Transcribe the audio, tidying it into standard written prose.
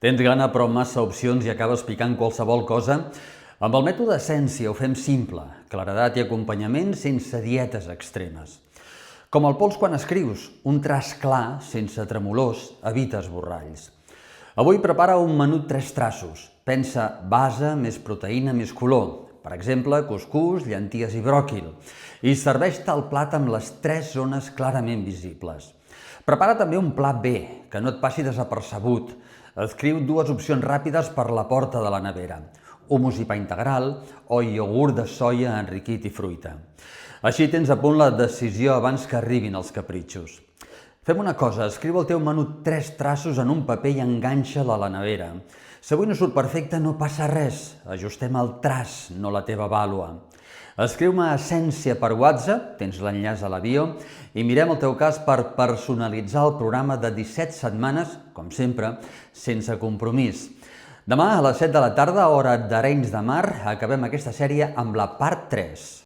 Tens gana però massa opcions i acabes picant qualsevol cosa? Amb el mètode Essència ho fem simple, claredat i acompanyament sense dietes extremes. Com el pols quan escrius, un traç clar, sense tremolors, evita esborralls. Avui prepara un menú 3 traços. Pensa base més proteïna més color. Per exemple, cuscús, llenties i bròquil. I serveix-te el plat amb les 3 zones clarament visibles. Prepara també un plat B, que no et passi desapercebut. Escriu 2 opcions ràpides per la porta de la nevera. Hummus i pa integral o iogurt de soia enriquit i fruita. Així tens a punt la decisió abans que arribin els capritxos. Fem una cosa, escriu el teu menú 3 traços en un paper i enganxa-la a la nevera. Si avui no surt perfecte, no passa res. Ajustem el traç, no la teva vàlua. Escriu-me Essència per WhatsApp, tens l'enllaç a la bio, i mirem el teu cas per personalitzar el programa de 17 setmanes, com sempre, sense compromís. Demà a les 7 de la tarda, hora d'Arenys de Mar, acabem aquesta sèrie amb la part 3.